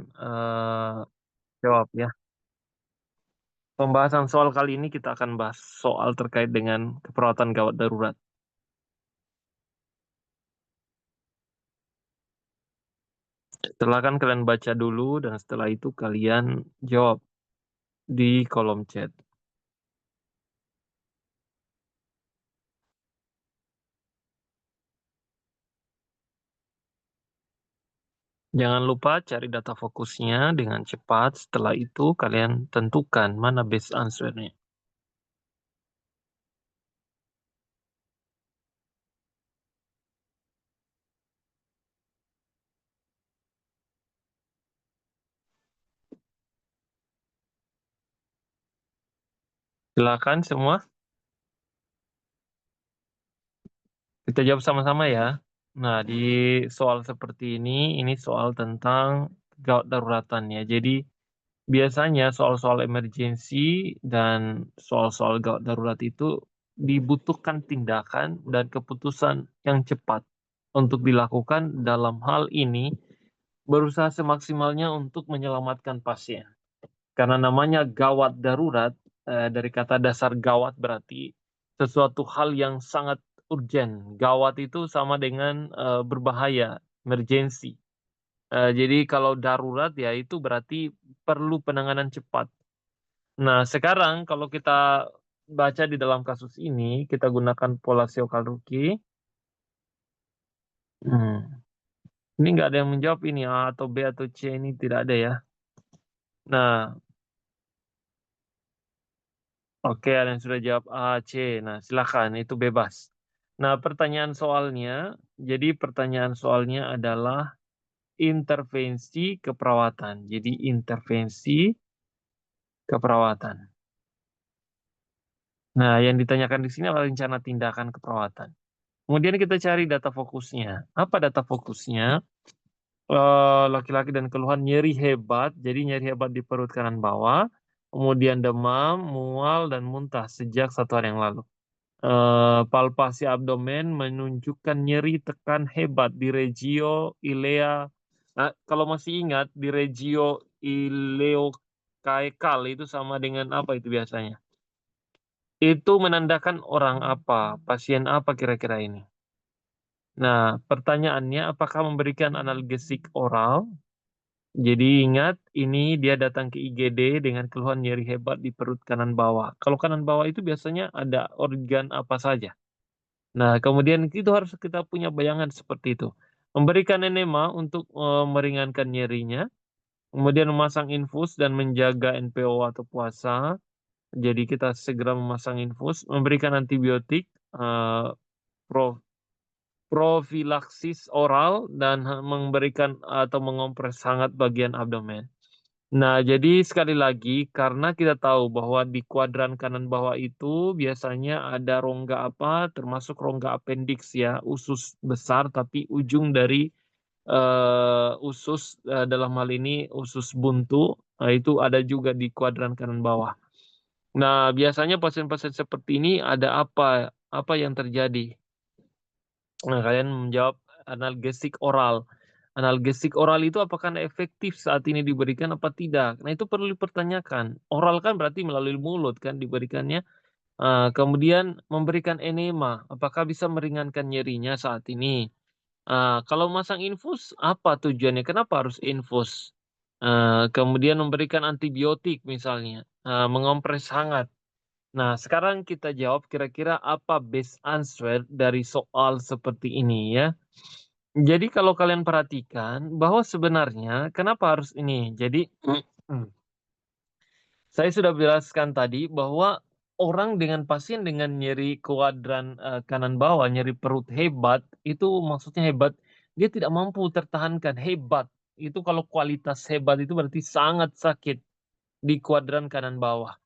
eh, jawab ya. Pembahasan soal kali ini kita akan bahas soal terkait dengan keperawatan gawat darurat. Silakan kalian baca dulu dan setelah itu kalian jawab di kolom chat. Jangan lupa cari data fokusnya dengan cepat. Setelah itu kalian tentukan mana best answer-nya. Silakan semua. Kita jawab sama-sama ya. Nah, di soal seperti ini soal tentang gawat daruratan ya. Jadi, biasanya soal-soal emergensi dan soal-soal gawat darurat itu dibutuhkan tindakan dan keputusan yang cepat untuk dilakukan dalam hal ini berusaha semaksimalnya untuk menyelamatkan pasien. Karena namanya gawat darurat, dari kata dasar gawat berarti sesuatu hal yang sangat urgent. Gawat itu sama dengan berbahaya, emergency. Jadi kalau darurat ya itu berarti perlu penanganan cepat. Nah, sekarang kalau kita baca di dalam kasus ini, kita gunakan pola Shiokazuki. Hmm. Ini nggak ada yang menjawab ini A atau B atau C ini tidak ada ya. Nah, oke, ada yang sudah jawab A, C. Nah, silakan, itu bebas. Nah, pertanyaan soalnya adalah intervensi keperawatan. Jadi, intervensi keperawatan. Nah, yang ditanyakan di sini adalah rencana tindakan keperawatan. Kemudian kita cari data fokusnya. Apa data fokusnya? Laki-laki dan keluhan nyeri hebat, jadi nyeri hebat di perut kanan bawah, kemudian demam, mual, dan muntah sejak 1 hari yang lalu. Palpasi abdomen menunjukkan nyeri tekan hebat di regio ilea. Nah, kalau masih ingat, di regio ileocaecal itu sama dengan apa itu biasanya? Itu menandakan orang apa? Pasien apa kira-kira ini? Nah, pertanyaannya apakah memberikan analgesik oral? Jadi ingat, ini dia datang ke IGD dengan keluhan nyeri hebat di perut kanan bawah. Kalau kanan bawah itu biasanya ada organ apa saja? Nah, kemudian itu harus kita punya bayangan seperti itu. Memberikan enema untuk meringankan nyerinya, kemudian memasang infus dan menjaga NPO atau puasa. Jadi kita segera memasang infus, memberikan antibiotik, eh, pro- profilaksis oral dan memberikan atau mengompres hangat bagian abdomen. Nah, jadi sekali lagi, karena kita tahu bahwa di kuadran kanan bawah itu biasanya ada rongga apa, termasuk rongga appendix ya, usus besar, tapi ujung dari usus dalam hal ini usus buntu, nah, itu ada juga di kuadran kanan bawah. Nah, biasanya pasien-pasien seperti ini ada apa yang terjadi? Nah, kalian menjawab analgesik oral. Analgesik oral itu apakah efektif saat ini diberikan apa tidak? Nah, itu perlu dipertanyakan. Oral kan berarti melalui mulut kan diberikannya. Kemudian memberikan enema, apakah bisa meringankan nyerinya saat ini? Kalau masang infus, apa tujuannya? Kenapa harus infus? Kemudian memberikan antibiotik misalnya, mengompres hangat. Nah, sekarang kita jawab kira-kira apa best answer dari soal seperti ini ya. Jadi kalau kalian perhatikan bahwa sebenarnya kenapa harus ini? Jadi saya sudah jelaskan tadi bahwa orang dengan pasien dengan nyeri kuadran kanan bawah, nyeri perut hebat, itu maksudnya hebat, dia tidak mampu tertahankan hebat. Itu kalau kualitas hebat itu berarti sangat sakit di kuadran kanan bawah.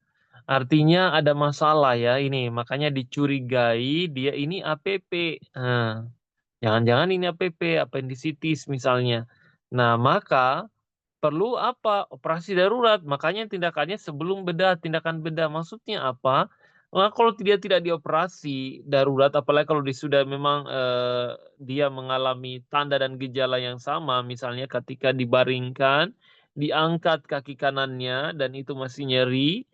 Artinya ada masalah ya ini, makanya dicurigai dia ini APP. Nah, jangan-jangan ini APP, appendicitis misalnya. Nah, maka perlu apa? Operasi darurat. Makanya tindakannya sebelum bedah, tindakan bedah. Maksudnya apa? Nah, kalau dia tidak dioperasi darurat, apalagi kalau dia sudah memang dia mengalami tanda dan gejala yang sama, misalnya ketika dibaringkan, diangkat kaki kanannya dan itu masih nyeri,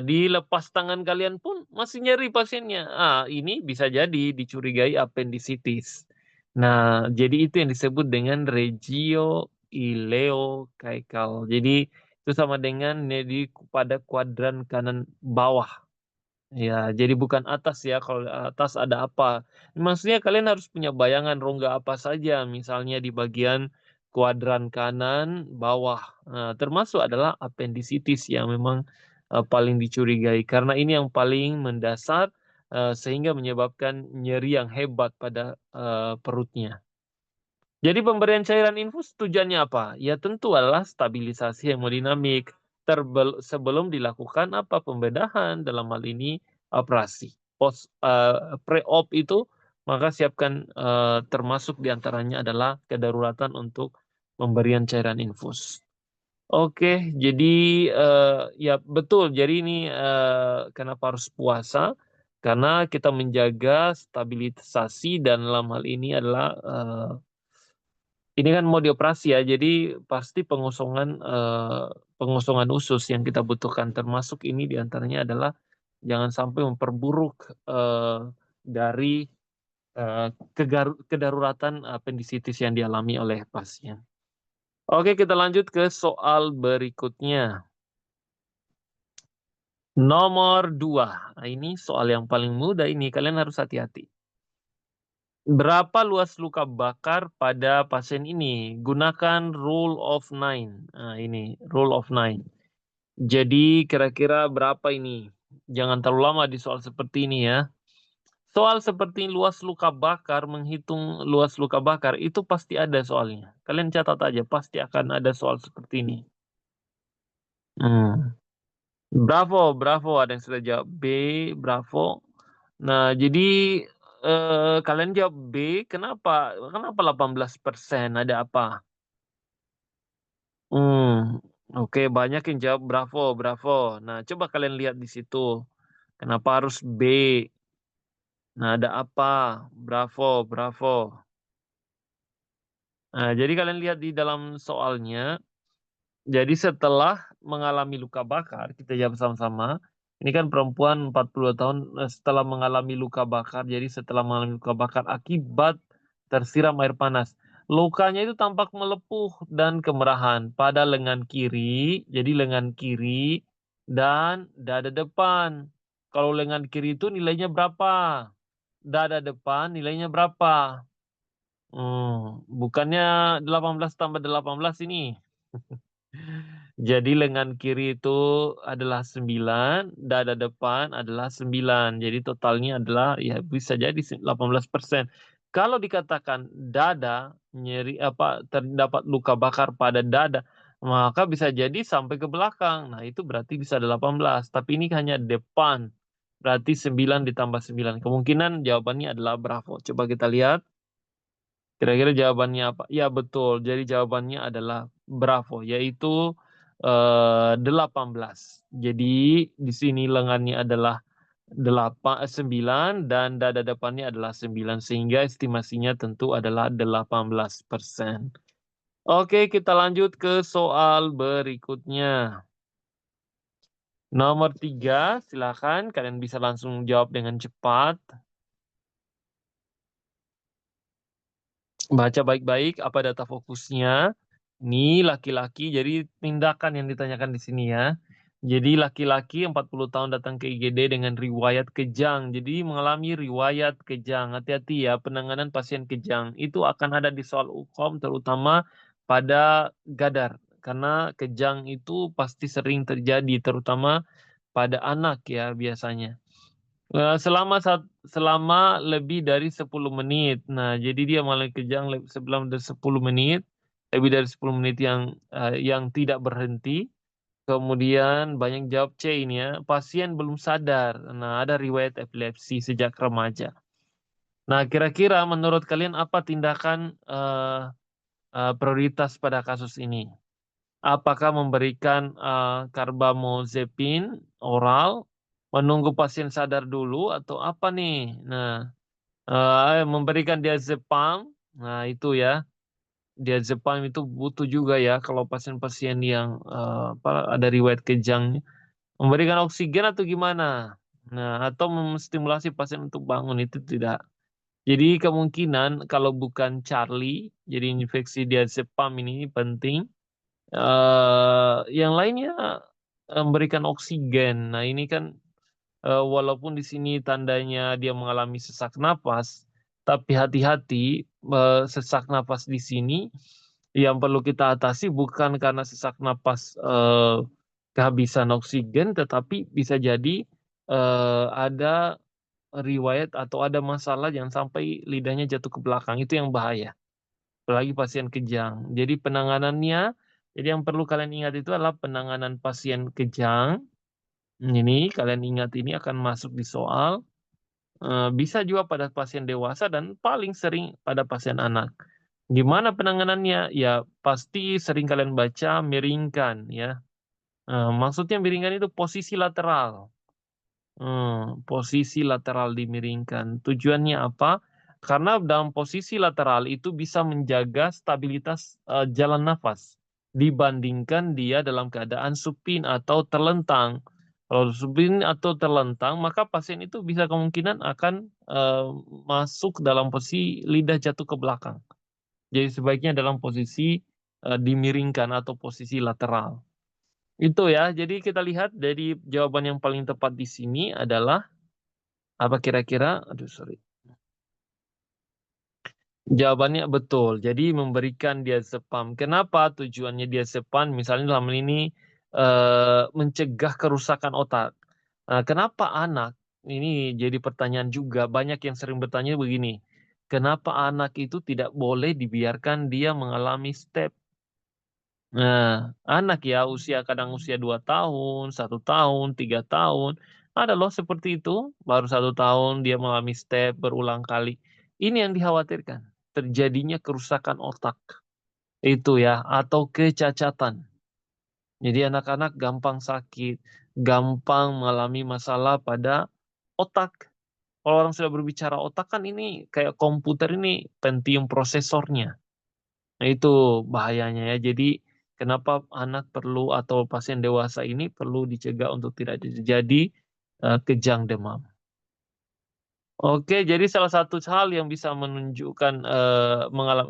dilepas tangan kalian pun masih nyeri pasiennya. Ini bisa jadi dicurigai appendicitis. Nah, jadi itu yang disebut dengan regioileocaecal. Jadi itu sama dengan nyeri pada kuadran kanan bawah. Ya, jadi bukan atas ya, kalau atas ada apa. Maksudnya kalian harus punya bayangan rongga apa saja, misalnya di bagian kuadran kanan bawah. Nah, termasuk adalah appendicitis yang memang paling dicurigai karena ini yang paling mendasar sehingga menyebabkan nyeri yang hebat pada perutnya. Jadi pemberian cairan infus tujuannya apa? Ya tentu adalah stabilisasi hemodinamik sebelum dilakukan apa pembedahan dalam hal ini operasi. Pre-op itu maka siapkan termasuk diantaranya adalah kedaruratan untuk pemberian cairan infus. Oke, jadi ya betul. Jadi ini kenapa harus puasa? Karena kita menjaga stabilisasi dan dalam hal ini adalah ini kan mau dioperasi ya, jadi pasti pengosongan usus yang kita butuhkan, termasuk ini diantaranya adalah jangan sampai memperburuk dari kedaruratan appendicitis yang dialami oleh pasien. Oke, kita lanjut ke soal berikutnya. Nomor 2. Nah, ini soal yang paling mudah ini, kalian harus hati-hati. Berapa luas luka bakar pada pasien ini? Gunakan rule of 9. Nah, ini rule of 9. Jadi kira-kira berapa ini? Jangan terlalu lama di soal seperti ini ya. Soal seperti luas luka bakar, menghitung luas luka bakar itu pasti ada soalnya. Kalian catat aja, pasti akan ada soal seperti ini. Bravo, bravo. Ada yang sudah jawab B, bravo. Nah, jadi kalian jawab B, kenapa? Kenapa 18%? Ada apa? Oke, banyak yang jawab bravo, bravo. Nah, coba kalian lihat di situ. Kenapa harus B? Nah, ada apa? Bravo, bravo. Nah, jadi kalian lihat di dalam soalnya. Jadi setelah mengalami luka bakar, kita jawab sama-sama. Ini kan perempuan 40 tahun setelah mengalami luka bakar. Jadi setelah mengalami luka bakar akibat tersiram air panas. Lukanya itu tampak melepuh dan kemerahan pada lengan kiri. Jadi lengan kiri dan dada depan. Kalau lengan kiri itu nilainya berapa? Dada depan nilainya berapa? Bukannya 18 tambah 18 ini. Jadi lengan kiri itu adalah 9, dada depan adalah 9. Jadi totalnya adalah ya bisa jadi 18%. Kalau dikatakan dada nyeri terdapat luka bakar pada dada, maka bisa jadi sampai ke belakang. Nah, itu berarti bisa 18, tapi ini hanya depan. Berarti 9 ditambah 9. Kemungkinan jawabannya adalah bravo. Coba kita lihat. Kira-kira jawabannya apa? Ya betul, jadi jawabannya adalah bravo, yaitu 18. Jadi di sini lengannya adalah 9 dan dada depannya adalah 9, sehingga estimasinya tentu adalah 18%. Oke, kita lanjut ke soal berikutnya. Nomor 3, silakan kalian bisa langsung jawab dengan cepat. Baca baik-baik apa data fokusnya. Ini laki-laki, jadi tindakan yang ditanyakan di sini ya. Jadi laki-laki 40 tahun datang ke IGD dengan riwayat kejang. Jadi mengalami riwayat kejang. Hati-hati ya, penanganan pasien kejang. Itu akan ada di soal UKOM terutama pada gadar. Karena kejang itu pasti sering terjadi terutama pada anak ya biasanya. Selama lebih dari 10 menit. Nah, jadi dia mulai kejang sebelum dari 10 menit, lebih dari 10 menit yang tidak berhenti. Kemudian banyak jawab C ini ya, pasien belum sadar. Nah, ada riwayat epilepsi sejak remaja. Nah, kira-kira menurut kalian apa tindakan prioritas pada kasus ini? Apakah memberikan karbamazepin oral, menunggu pasien sadar dulu atau apa nih? Nah, memberikan diazepam, nah itu ya. diazepam itu butuh juga ya kalau pasien-pasien yang ada riwayat kejang, memberikan oksigen atau gimana? Nah, atau menstimulasi pasien untuk bangun itu tidak. Jadi kemungkinan kalau bukan Charlie, jadi infeksi diazepam ini penting. Yang lainnya memberikan oksigen. Nah, ini kan walaupun di sini tandanya dia mengalami sesak napas, tapi hati-hati, sesak napas di sini yang perlu kita atasi bukan karena sesak napas, kehabisan oksigen, tetapi bisa jadi, ada riwayat atau ada masalah jangan sampai lidahnya jatuh ke belakang, itu yang bahaya, apalagi pasien kejang. Jadi penanganannya, jadi yang perlu kalian ingat itu adalah penanganan pasien kejang, ini kalian ingat ini akan masuk di soal, bisa juga pada pasien dewasa dan paling sering pada pasien anak. Gimana penanganannya? Ya pasti sering kalian baca miringkan ya, maksudnya miringkan itu posisi lateral. Posisi lateral dimiringkan. Tujuannya apa? Karena dalam posisi lateral itu bisa menjaga stabilitas, jalan nafas, dibandingkan dia dalam keadaan supin atau terlentang. Kalau supin atau terlentang, maka pasien itu bisa kemungkinan akan, masuk dalam posisi lidah jatuh ke belakang. Jadi sebaiknya dalam posisi, dimiringkan atau posisi lateral. Itu ya, jadi kita lihat dari jawaban yang paling tepat di sini adalah apa kira-kira? Aduh sorry. Jawabannya betul, jadi memberikan diazepam. Kenapa tujuannya diazepam? Misalnya dalam hal ini, mencegah kerusakan otak. Kenapa anak? Ini jadi pertanyaan juga, banyak yang sering bertanya begini, kenapa anak itu tidak boleh dibiarkan dia mengalami step? Nah, anak ya kadang usia 2 tahun, 1 tahun, 3 tahun, ada loh seperti itu, baru 1 tahun dia mengalami step berulang kali. Ini yang dikhawatirkan, terjadinya kerusakan otak, itu ya, atau kecacatan. Jadi anak-anak gampang sakit, gampang mengalami masalah pada otak. Kalau orang sudah berbicara otak kan ini kayak komputer ini Pentium prosesornya. Nah itu bahayanya ya. Jadi kenapa anak perlu atau pasien dewasa ini perlu dicegah untuk tidak terjadi, kejang demam. Oke, jadi salah satu hal yang bisa menunjukkan,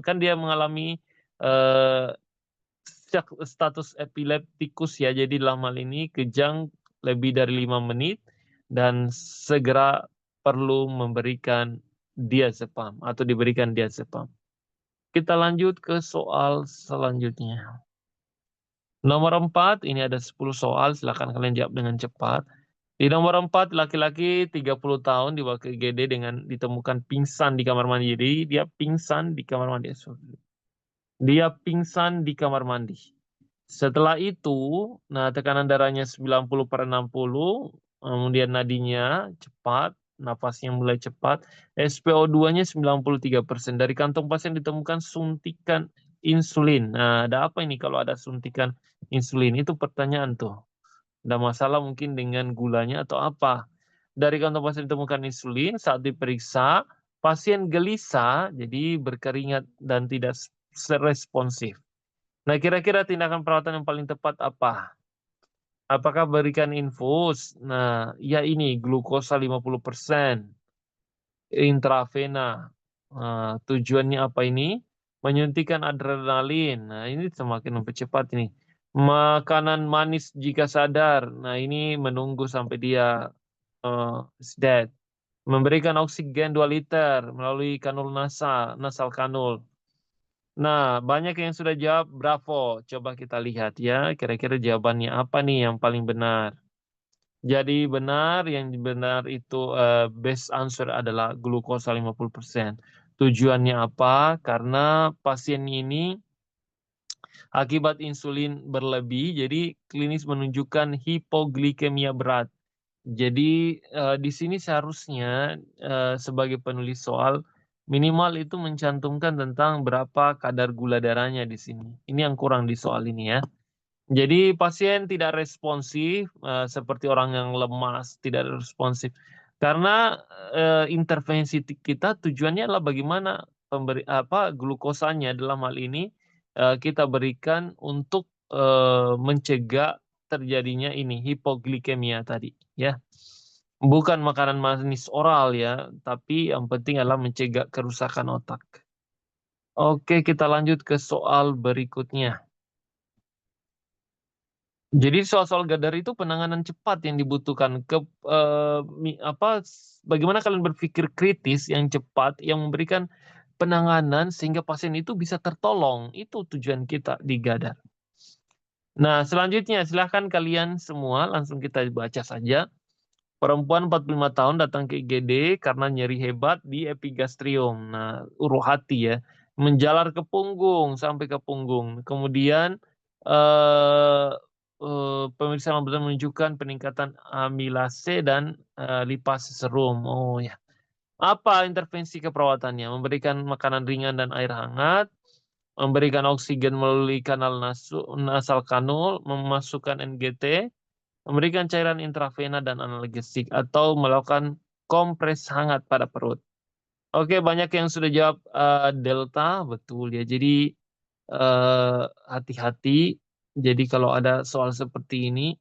kan dia mengalami, eee, status epileptikus ya, jadi dalam hal ini kejang lebih dari 5 menit dan segera perlu memberikan diazepam atau diberikan diazepam. Kita lanjut ke soal selanjutnya. Nomor 4, ini ada 10 soal, silakan kalian jawab dengan cepat. Di nomor 4, laki-laki 30 tahun dibawa ke IGD dengan ditemukan pingsan di kamar mandi. Jadi dia pingsan di kamar mandi. Dia pingsan di kamar mandi. Setelah itu, nah tekanan darahnya 90/60, kemudian nadinya cepat, napasnya mulai cepat, SpO2-nya 93%. Dari kantong pasien ditemukan suntikan insulin. Nah, ada apa ini kalau ada suntikan insulin? Itu pertanyaan tuh. Ada masalah mungkin dengan gulanya atau apa? Dari kantong pasien ditemukan insulin, saat diperiksa, pasien gelisah, jadi berkeringat dan tidak responsif. Nah, kira-kira tindakan perawatan yang paling tepat apa? Apakah berikan infus? Nah, ya ini glukosa 50%, intravena. Tujuannya apa ini? Menyuntikkan adrenalin. Nah, ini semakin mempercepat ini. Makanan manis jika sadar. Nah, ini menunggu sampai dia is dead. Memberikan oksigen 2 liter melalui kanul nasal kanul. Nah, banyak yang sudah jawab bravo. Coba kita lihat ya, kira-kira jawabannya apa nih yang paling benar. Jadi yang benar itu, best answer adalah glukosa 50%. Tujuannya apa? Karena pasien ini akibat insulin berlebih, jadi klinis menunjukkan hipoglikemia berat. Jadi, di sini seharusnya, sebagai penulis soal, minimal itu mencantumkan tentang berapa kadar gula darahnya di sini. Ini yang kurang di soal ini ya. Jadi pasien tidak responsif, seperti orang yang lemas, tidak responsif. Karena, intervensi kita tujuannya adalah bagaimana glukosanya dalam hal ini kita berikan untuk mencegah terjadinya ini hipoglikemia tadi ya. Bukan makanan manis oral ya, tapi yang penting adalah mencegah kerusakan otak. Oke, kita lanjut ke soal berikutnya. Jadi soal-soal gadar itu penanganan cepat yang dibutuhkan bagaimana kalian berpikir kritis yang cepat yang memberikan penanganan sehingga pasien itu bisa tertolong, itu tujuan kita di gadar. Nah, selanjutnya silahkan kalian semua langsung kita baca saja. Perempuan 45 tahun datang ke IGD karena nyeri hebat di epigastrium. Nah, uruh hati ya, menjalar ke punggung sampai ke punggung. Kemudian eh pemeriksaan laboratorium menunjukkan peningkatan amilase dan lipase serum. Oh ya. Apa intervensi keperawatannya? Memberikan makanan ringan dan air hangat, memberikan oksigen melalui kanal nasal kanul, memasukkan NGT, memberikan cairan intravena dan analgesik, atau melakukan kompres hangat pada perut. Oke, banyak yang sudah jawab delta, betul ya. Jadi hati-hati. Jadi kalau ada soal seperti ini,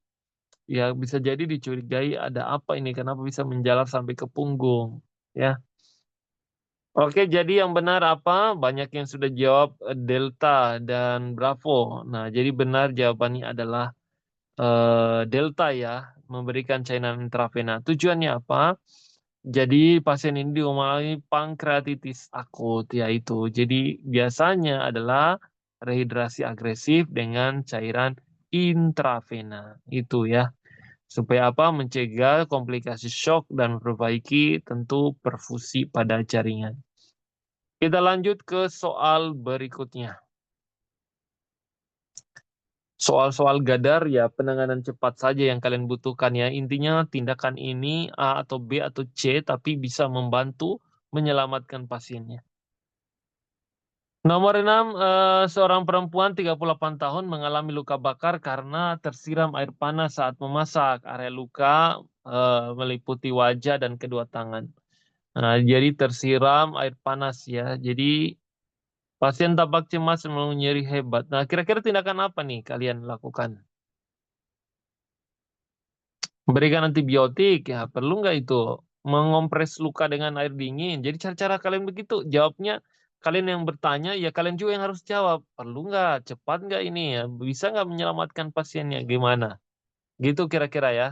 ya bisa jadi dicurigai ada apa ini, kenapa bisa menjalar sampai ke punggung, ya. Oke, jadi yang benar apa? Banyak yang sudah jawab delta dan bravo. Nah, jadi benar jawabannya adalah delta ya, memberikan cairan intravena. Tujuannya apa? Jadi pasien ini mengalami pankreatitis akut, yaitu jadi biasanya adalah rehidrasi agresif dengan cairan intravena. Itu ya. Supaya apa? Mencegah komplikasi shock dan memperbaiki tentu perfusi pada jaringan. Kita lanjut ke soal berikutnya. Soal-soal gadar ya penanganan cepat saja yang kalian butuhkan ya. Intinya tindakan ini A atau B atau C tapi bisa membantu menyelamatkan pasiennya. Nomor 6, seorang perempuan 38 tahun mengalami luka bakar karena tersiram air panas saat memasak. Area luka meliputi wajah dan kedua tangan. Nah, jadi tersiram air panas ya. Jadi pasien tampak cemas dan nyeri hebat. Nah, kira-kira tindakan apa nih kalian lakukan? Berikan antibiotik, ya perlu nggak itu? Mengompres luka dengan air dingin. Jadi cara-cara kalian begitu, jawabnya kalian yang bertanya, ya kalian juga yang harus jawab. Perlu nggak? Cepat nggak ini ya? Bisa nggak menyelamatkan pasiennya? Gimana? Gitu kira-kira ya.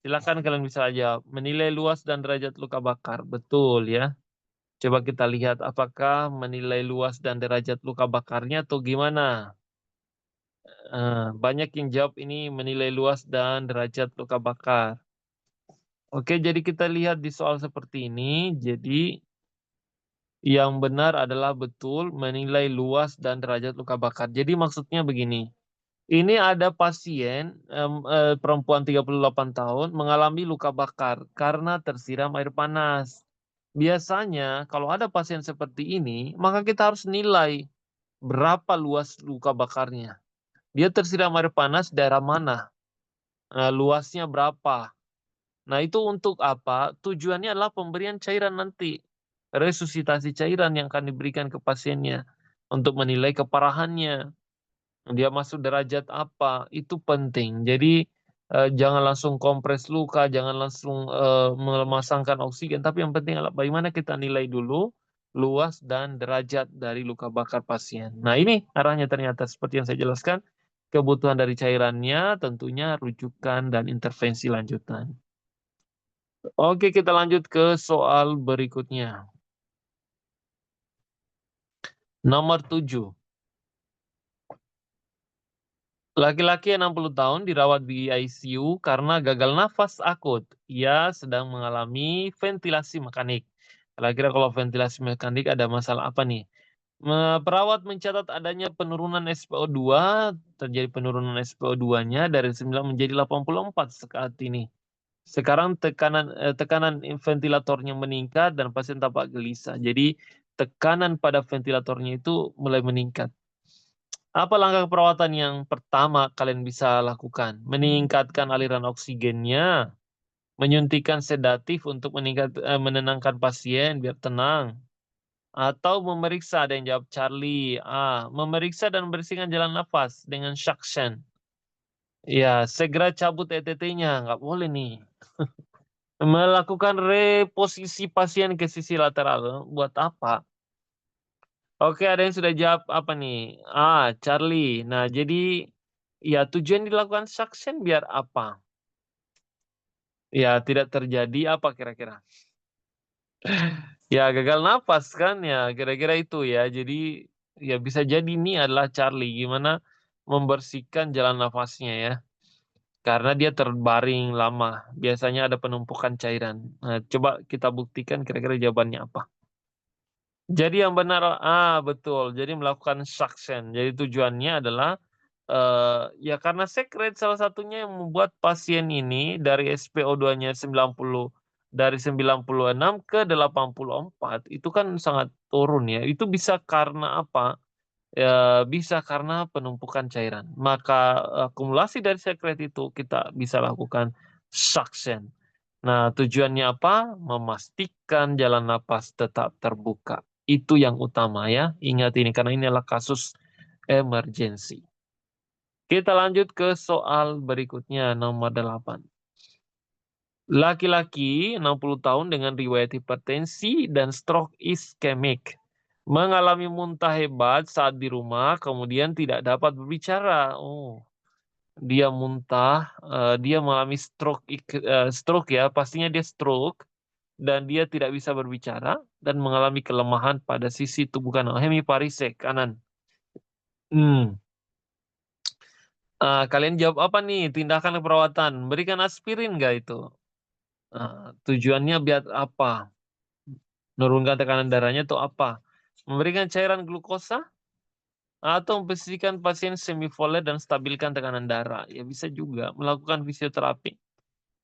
Silakan kalian bisa jawab. Menilai luas dan derajat luka bakar. Betul ya. Coba kita lihat apakah menilai luas dan derajat luka bakarnya atau gimana. Banyak yang jawab ini menilai luas dan derajat luka bakar. Oke, jadi kita lihat di soal seperti ini. Jadi yang benar adalah betul menilai luas dan derajat luka bakar. Jadi maksudnya begini. Ini ada pasien perempuan 38 tahun mengalami luka bakar karena tersiram air panas. Biasanya kalau ada pasien seperti ini, maka kita harus nilai berapa luas luka bakarnya. Dia tersiram air panas daerah mana? Luasnya berapa? Nah, itu untuk apa? Tujuannya adalah pemberian cairan nanti. Resusitasi cairan yang akan diberikan ke pasiennya untuk menilai keparahannya. Dia masuk derajat apa? Itu penting. Jadi jangan langsung kompres luka, jangan langsung memasangkan oksigen, tapi yang penting adalah bagaimana kita nilai dulu luas dan derajat dari luka bakar pasien. Nah, ini arahnya ternyata seperti yang saya jelaskan, kebutuhan dari cairannya tentunya rujukan dan intervensi lanjutan. Oke, kita lanjut ke soal berikutnya. Nomor 7. Laki-laki 60 tahun dirawat di ICU karena gagal nafas akut. Ia sedang mengalami ventilasi mekanik. Kira-kira kalau ventilasi mekanik ada masalah apa nih? Perawat mencatat adanya penurunan SpO2, terjadi penurunan SpO2-nya dari 9 menjadi 84 saat ini. Sekarang tekanan ventilatornya meningkat dan pasien tampak gelisah. Jadi tekanan pada ventilatornya itu mulai meningkat. Apa langkah perawatan yang pertama kalian bisa lakukan? Meningkatkan aliran oksigennya, menyuntikkan sedatif untuk menenangkan pasien biar tenang, Atau memeriksa, ada yang jawab Charlie. Memeriksa dan membersihkan jalan nafas dengan suction. Ya, segera cabut ETT-nya, nggak boleh nih. Melakukan reposisi pasien ke sisi lateral, buat apa? Oke, ada yang sudah jawab apa nih? Charlie. Nah, jadi ya tujuan dilakukan suction biar apa? Ya, tidak terjadi apa kira-kira? Ya, gagal napas kan ya, kira-kira itu ya. Jadi ya bisa jadi ini adalah Charlie, gimana membersihkan jalan nafasnya ya. Karena dia terbaring lama, biasanya ada penumpukan cairan. Nah, coba kita buktikan kira-kira jawabannya apa. Jadi yang benar, betul. Jadi melakukan suction. Jadi tujuannya adalah ya karena secret salah satunya yang membuat pasien ini dari SpO2-nya 90, dari 96 ke 84 itu kan sangat turun ya. Itu bisa karena apa? Ya, bisa karena penumpukan cairan. Maka akumulasi dari secret itu kita bisa lakukan suction. Nah, tujuannya apa? Memastikan jalan napas tetap terbuka. Itu yang utama ya. Ingat ini karena ini adalah kasus emergency. Kita lanjut ke soal berikutnya, nomor 8. Laki-laki 60 tahun dengan riwayat hipertensi dan stroke iskemik mengalami muntah hebat saat di rumah, kemudian tidak dapat berbicara. Dia muntah, dia mengalami stroke ya, pastinya dia stroke dan dia tidak bisa berbicara dan mengalami kelemahan pada sisi tubuh kanan, hemiparisek kanan. Kalian jawab apa nih? Tindakan perawatan, berikan aspirin nggak itu? Tujuannya biar apa? Menurunkan tekanan darahnya atau apa? Memberikan cairan glukosa atau membersihkan pasien semifolet dan stabilkan tekanan darah. Ya bisa juga melakukan fisioterapi.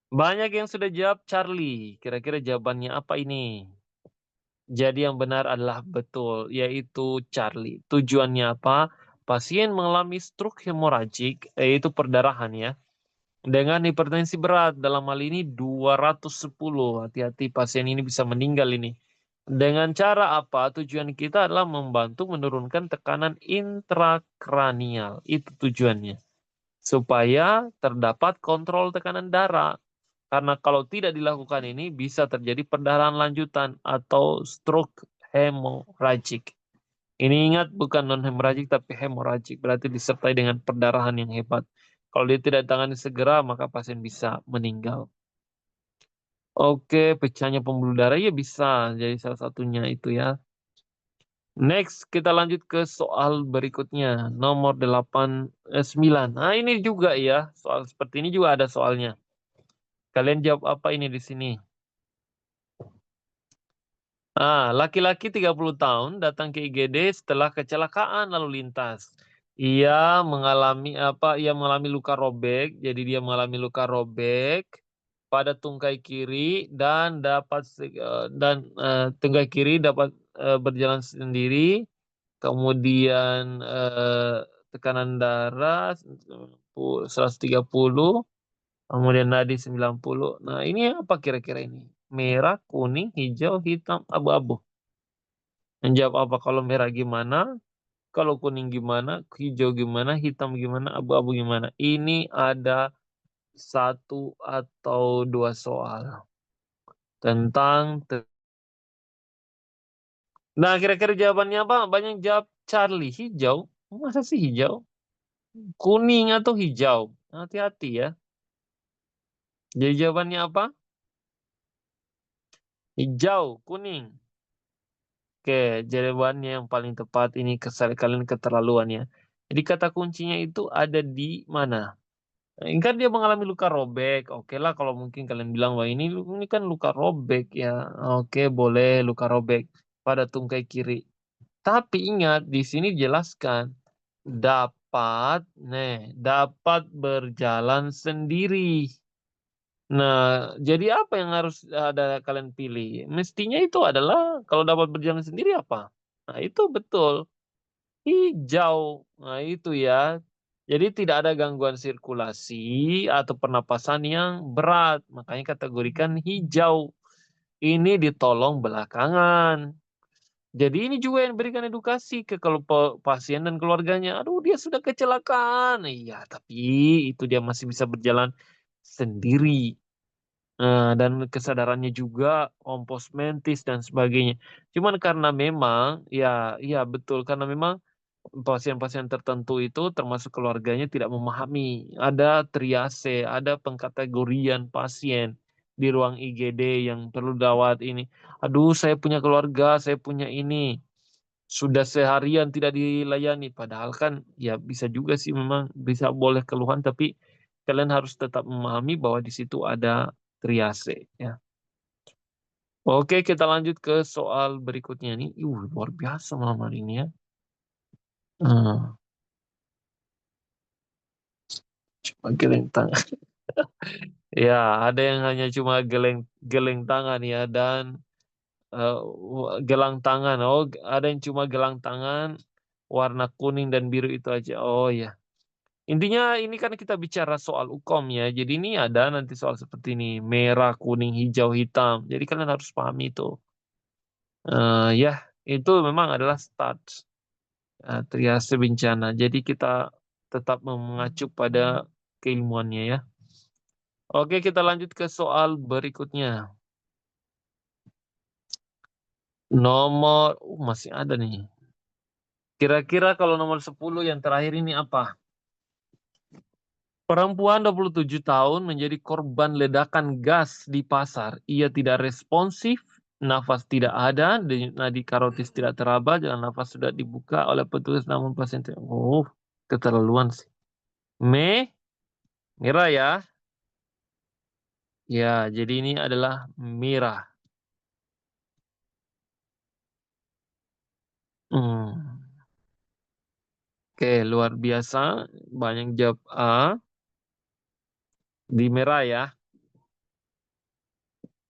Banyak yang sudah jawab Charlie. Kira-kira jawabannya apa ini? Jadi yang benar adalah betul, yaitu Charlie. Tujuannya apa? Pasien mengalami stroke hemoragik, yaitu perdarahan ya. Dengan hipertensi berat, dalam hal ini 210. Hati-hati, pasien ini bisa meninggal ini. Dengan cara apa? Tujuan kita adalah membantu menurunkan tekanan intrakranial. Itu tujuannya. Supaya terdapat kontrol tekanan darah. Karena kalau tidak dilakukan ini bisa terjadi perdarahan lanjutan atau stroke hemoragik. Ini ingat bukan non-hemoragik tapi hemoragik. Berarti disertai dengan perdarahan yang hebat. Kalau dia tidak ditangani segera maka pasien bisa meninggal. Oke, pecahnya pembuluh darah ya bisa jadi salah satunya itu ya. Next, kita lanjut ke soal berikutnya, nomor 9. Nah, ini juga ya, soal seperti ini juga ada soalnya. Kalian jawab apa ini di sini? Laki-laki 30 tahun datang ke IGD setelah kecelakaan lalu lintas. Ia mengalami luka robek, jadi dia mengalami luka robek pada tungkai kiri dan tungkai kiri dapat berjalan sendiri. Kemudian tekanan darah 130, kemudian nadi 90. Nah, ini apa kira-kira ini? Merah, kuning, hijau, hitam, abu-abu. Menjawab apa? Kalau merah gimana? Kalau kuning gimana? Hijau gimana? Hitam gimana? Abu-abu gimana? Ini ada 1 atau 2 soal tentang. Nah, kira-kira jawabannya apa? Banyak jawab Charlie, hijau. Masa sih hijau? Kuning atau hijau? Hati-hati ya. Jadi jawabannya apa? Hijau, kuning. Oke, jawabannya yang paling tepat ini kalian keterlaluan ya. Jadi kata kuncinya itu ada di mana? Ini kan dia mengalami luka robek. Oke lah kalau mungkin kalian bilang wah ini kan luka robek ya. Oke, boleh luka robek pada tungkai kiri. Tapi ingat di sini dijelaskan dapat berjalan sendiri. Nah, jadi apa yang harus ada kalian pilih? Mestinya itu adalah kalau dapat berjalan sendiri apa? Nah, itu betul. Hijau. Nah, itu ya. Jadi tidak ada gangguan sirkulasi atau pernapasan yang berat. Makanya kategorikan hijau. Ini ditolong belakangan. Jadi ini juga yang berikan edukasi ke kalau pasien dan keluarganya, "Aduh dia sudah kecelakaan." Iya, tapi itu dia masih bisa berjalan sendiri. Dan kesadarannya juga kompos mentis dan sebagainya. Cuman karena memang ya iya betul, karena memang pasien-pasien tertentu itu termasuk keluarganya tidak memahami, ada triase, ada pengkategorian pasien di ruang IGD yang perlu gawat ini. "Aduh saya punya keluarga, saya punya ini." Sudah seharian tidak dilayani, padahal kan ya bisa juga sih memang bisa boleh keluhan, tapi kalian harus tetap memahami bahwa di situ ada triase ya. Oke, kita lanjut ke soal berikutnya nih. Luar biasa malam hari ini ya. Eee, Cuma geleng tangan. Ya, ada yang hanya cuma geleng geleng tangan ya dan, gelang tangan. Oh, ada yang cuma gelang tangan warna kuning dan biru itu aja. Oh ya. Intinya ini kan kita bicara soal UKOM ya, jadi ini ada nanti soal seperti ini, merah, kuning, hijau, hitam. Jadi kalian harus pahami itu. Ya itu memang adalah stats, triase bencana. Jadi kita tetap mengacu pada keilmuannya ya. Oke, kita lanjut ke soal berikutnya. Masih ada nih. Kira-kira kalau nomor 10 yang terakhir ini apa? Perempuan 27 tahun menjadi korban ledakan gas di pasar. Ia tidak responsif, nafas tidak ada, nadi karotis tidak teraba, jalan nafas sudah dibuka oleh petugas namun pasien keterlaluan sih. Merah ya. Ya, jadi ini adalah merah. Hmm. Oke, luar biasa. Banyak jawab A. Di merah ya.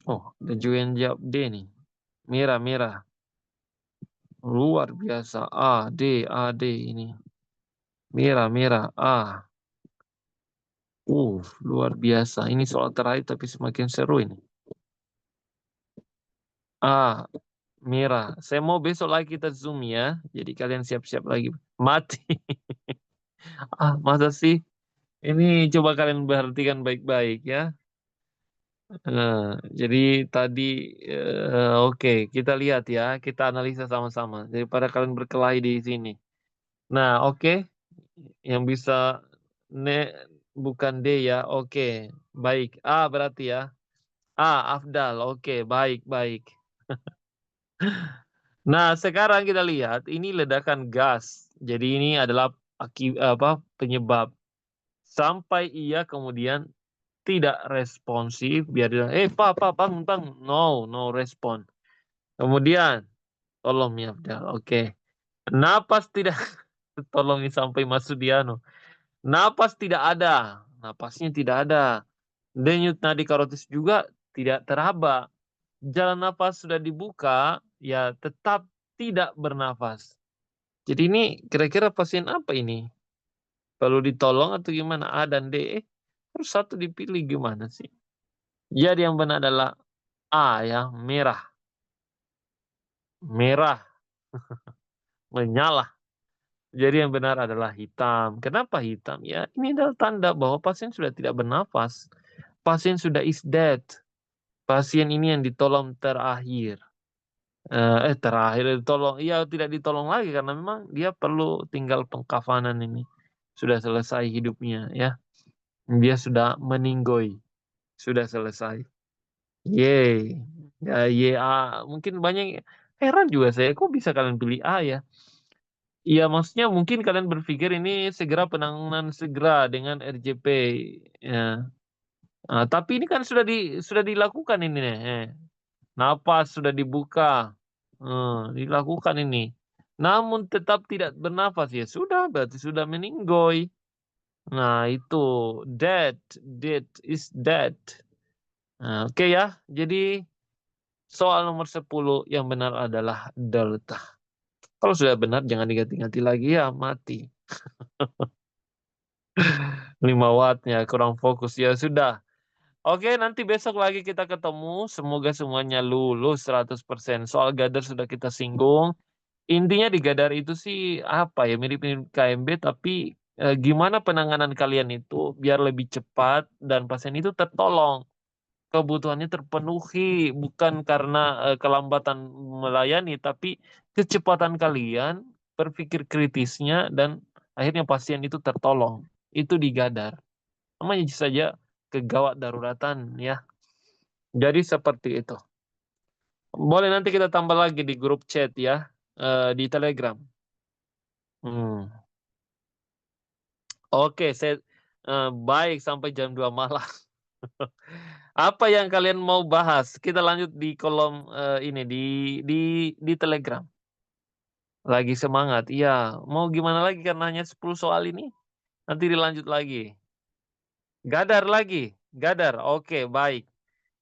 Oh, ada juga yang jawab D nih. Merah, merah. Luar biasa. A, D ini. Merah, merah. Luar biasa. Ini soal terakhir tapi semakin seru ini. A, merah. Saya mau besok lagi kita Zoom ya. Jadi kalian siap-siap lagi. Mati. Masa sih? Ini coba kalian perhatikan baik-baik ya. Jadi tadi, oke, kita lihat ya, kita analisa sama-sama daripada kalian berkelahi di sini. Nah, oke, yang bisa ne bukan D ya, oke, baik. A berarti ya? Afdal, oke, baik baik. Nah, sekarang kita lihat ini ledakan gas. Jadi ini adalah penyebab sampai ia kemudian tidak responsif, biar dia, Pak, bangun, bangun." No, no respon. Kemudian, tolong ya, Afdal, oke. Napas tidak tolong sampai Mas Sudiano. Napas tidak ada, napasnya tidak ada. Denyut nadi karotis juga tidak teraba. Jalan napas sudah dibuka, ya tetap tidak bernafas. Jadi ini kira-kira pasien apa ini? Perlu ditolong atau gimana? A dan D, harus satu dipilih gimana sih? Jadi yang benar adalah A ya, merah. Merah, menyala. Jadi yang benar adalah hitam. Kenapa hitam? Ya, ini adalah tanda bahwa pasien sudah tidak bernafas. Pasien sudah is dead. Pasien ini yang ditolong terakhir. Terakhir ditolong, iya tidak ditolong lagi karena memang dia perlu tinggal pengkafanan ini. Sudah selesai hidupnya ya. Dia sudah meninggoy, sudah selesai. Yeay. Ya, mungkin banyak heran juga saya, kok bisa kalian pilih A ya? Iya, maksudnya mungkin kalian berpikir ini segera penanganan segera dengan RJP, ya. Tapi ini kan sudah dilakukan ini nih, napas sudah dibuka, dilakukan ini. Namun tetap tidak bernafas, ya sudah berarti sudah meninggoy. Nah itu, dead is dead. Nah, oke ya, jadi soal nomor 10 yang benar adalah delta. Kalau sudah benar jangan diganti-ganti lagi ya, mati. 5 wattnya kurang fokus, ya sudah. Oke, nanti besok lagi kita ketemu. Semoga semuanya lulus 100%. Soal Gadar sudah kita singgung. Intinya di Gadar itu sih apa ya, mirip-mirip KMB tapi gimana penanganan kalian itu biar lebih cepat dan pasien itu tertolong. Kebutuhannya terpenuhi bukan karena kelambatan melayani tapi kecepatan kalian berpikir kritisnya dan akhirnya pasien itu tertolong. Itu di Gadar. Namanya saja kegawat daruratan ya. Jadi seperti itu. Boleh nanti kita tambah lagi di grup chat ya, di Telegram. Hmm. Oke, baik sampai jam 2 malam. Apa yang kalian mau bahas? Kita lanjut di kolom ini di di Telegram. Lagi semangat. Iya, mau gimana lagi karena hanya 10 soal ini? Nanti dilanjut lagi. Gadar lagi. Gadar. Oke, baik.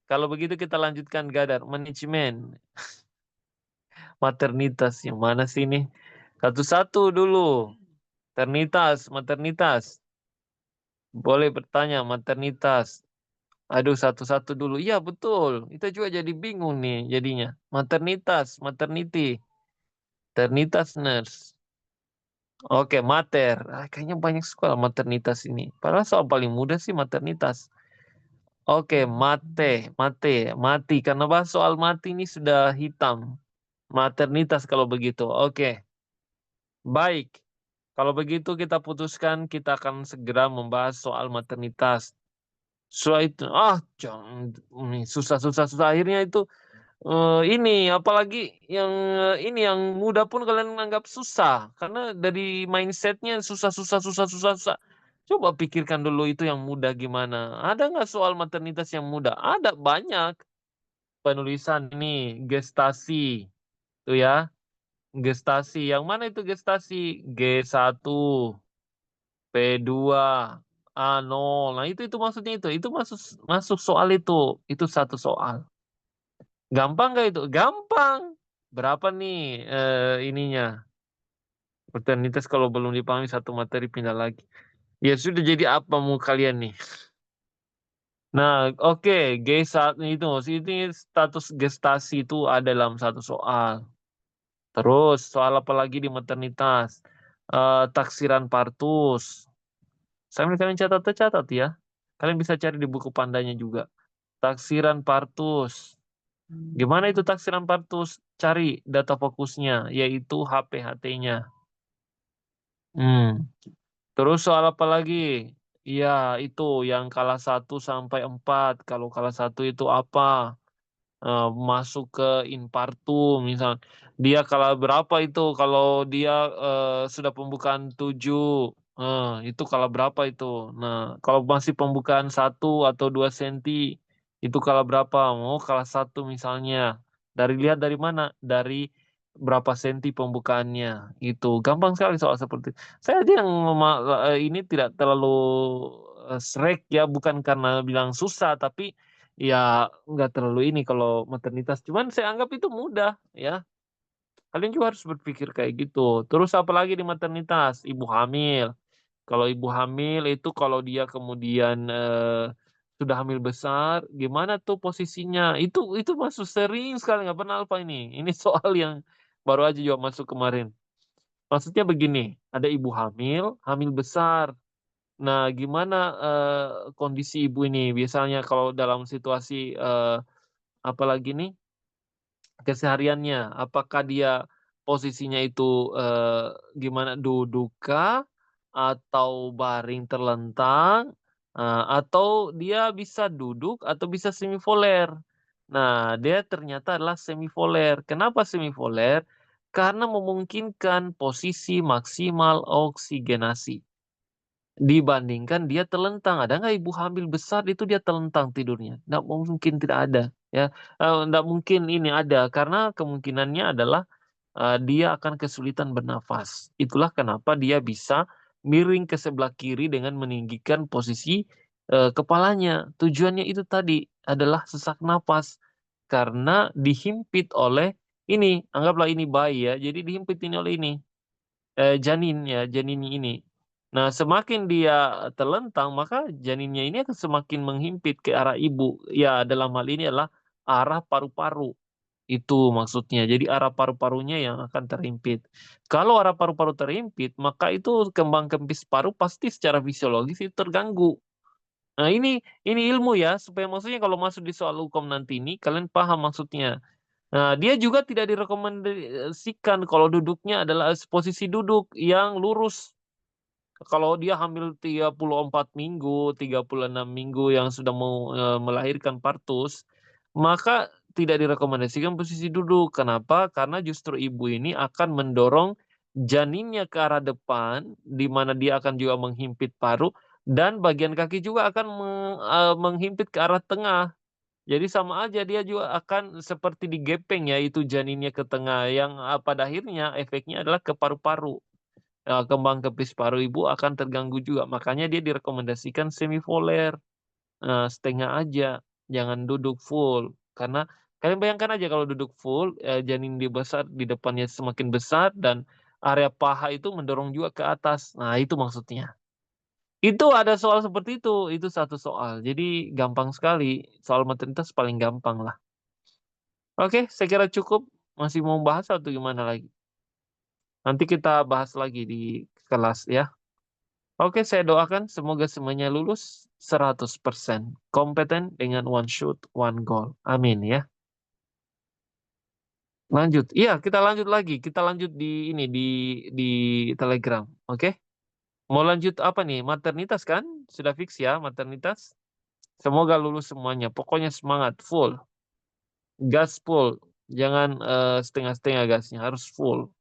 Kalau begitu kita lanjutkan Gadar. Manajemen. Maternitas. Yang mana sih ini? Satu-satu dulu. Maternitas. Boleh bertanya, maternitas. Aduh, satu-satu dulu. Iya, betul. Kita juga jadi bingung nih jadinya. Maternitas, maternity, ternitas nurse. Oke, mater. Kayaknya banyak sekolah maternitas ini. Padahal soal paling mudah sih maternitas. Oke, mati. Karena bahas soal mati ini sudah hitam. Maternitas kalau begitu. Oke, baik. Kalau begitu kita putuskan kita akan segera membahas soal maternitas. Soal itu, jangan ini susah. Akhirnya itu ini apalagi yang ini yang mudah pun kalian anggap susah karena dari mindsetnya susah. Coba pikirkan dulu itu yang mudah gimana. Ada nggak soal maternitas yang mudah? Ada banyak. Penulisan ini gestasi, tuh ya. Gestasi. Yang mana itu gestasi? G1, P2, A0. Nah, itu maksudnya itu. Itu masuk masuk soal itu. Itu satu soal. Gampang nggak itu? Gampang. Berapa nih ininya? Maternitas kalau belum dipahami satu materi pindah lagi. Ya sudah jadi apa mau kalian nih? Nah, oke, G1 itu ini status gestasi itu ada dalam satu soal. Terus soal apa lagi di maternitas? Taksiran partus. Sambil kalian catat ya. Kalian bisa cari di buku pandanya juga. Taksiran partus. Gimana itu taksiran partus? Cari data fokusnya, yaitu HPHT-nya. Hmm. Terus soal apa lagi? Iya, itu yang kalah 1 sampai 4. Kalau kalah 1 itu apa? Masuk ke inpartum misal. Dia kalah berapa itu? Kalau dia sudah pembukaan 7, itu kalah berapa itu? Nah, kalau masih pembukaan 1 atau 2 senti, itu kalah berapa? Mau kalah 1 misalnya. Lihat dari mana? Dari berapa senti pembukaannya. Itu gampang sekali soal seperti itu. Saya aja yang ini tidak terlalu srek ya, bukan karena bilang susah, tapi ya nggak terlalu ini kalau maternitas. Cuman saya anggap itu mudah ya. Kalian juga harus berpikir kayak gitu. Terus apalagi di maternitas? Ibu hamil. Kalau ibu hamil itu kalau dia kemudian sudah hamil besar, gimana tuh posisinya? Itu masuk sering sekali nggak pernah apa ini. Ini soal yang baru aja juga masuk kemarin. Maksudnya begini, ada ibu hamil, hamil besar. Nah, gimana kondisi ibu ini? Biasanya kalau dalam situasi apalagi nih kesehariannya, apakah dia posisinya itu gimana, duduk kah atau baring terlentang, atau dia bisa duduk atau bisa semivoler. Nah, dia ternyata adalah semivoler. Kenapa semivoler? Karena memungkinkan posisi maksimal oksigenasi. Dibandingkan dia telentang. Ada nggak ibu hamil besar itu dia telentang tidurnya? Nggak mungkin, tidak ada. Ya, nggak mungkin ini ada karena kemungkinannya adalah dia akan kesulitan bernafas. Itulah kenapa dia bisa miring ke sebelah kiri dengan meninggikan posisi kepalanya. Tujuannya itu tadi adalah sesak napas karena dihimpit oleh ini. Anggaplah ini bayi ya. Jadi dihimpit ini oleh ini janin ya, janin ini. Nah, semakin dia terlentang, maka janinnya ini akan semakin menghimpit ke arah ibu. Ya, dalam hal ini adalah arah paru-paru. Itu maksudnya. Jadi arah paru-parunya yang akan terhimpit. Kalau arah paru-paru terhimpit, maka itu kembang kempis paru pasti secara fisiologis itu terganggu. Nah, ini ilmu ya, supaya maksudnya kalau masuk di soal hukum nanti ini, kalian paham maksudnya. Nah, dia juga tidak direkomendasikan kalau duduknya adalah posisi duduk yang lurus. Kalau dia hamil 34 minggu, 36 minggu yang sudah mau, melahirkan partus, maka tidak direkomendasikan posisi duduk. Kenapa? Karena justru ibu ini akan mendorong janinnya ke arah depan, di mana dia akan juga menghimpit paru, dan bagian kaki juga akan menghimpit ke arah tengah. Jadi sama aja dia juga akan seperti digepeng ya, itu janinnya ke tengah, yang, pada akhirnya efeknya adalah ke paru-paru. Kembang kempis paru ibu akan terganggu juga, makanya dia direkomendasikan semivoler, setengah aja, jangan duduk full. Karena kalian bayangkan aja kalau duduk full, janin dia besar, di depannya semakin besar dan area paha itu mendorong juga ke atas. Nah, itu maksudnya. Itu ada soal seperti itu satu soal. Jadi gampang sekali, soal maternitas paling gampang lah. Oke, saya kira cukup. Masih mau bahas atau gimana lagi? Nanti kita bahas lagi di kelas ya. Oke, saya doakan semoga semuanya lulus 100% kompeten dengan one shot, one goal. Amin ya. Lanjut. Iya, kita lanjut lagi. Kita lanjut di ini di Telegram. Oke? Mau lanjut apa nih? Maternitas kan? Sudah fix ya maternitas? Semoga lulus semuanya. Pokoknya semangat full. Gas full. Jangan setengah-setengah gasnya, harus full.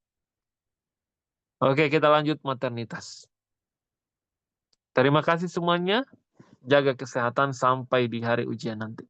Oke, kita lanjut maternitas. Terima kasih semuanya. Jaga kesehatan sampai di hari ujian nanti.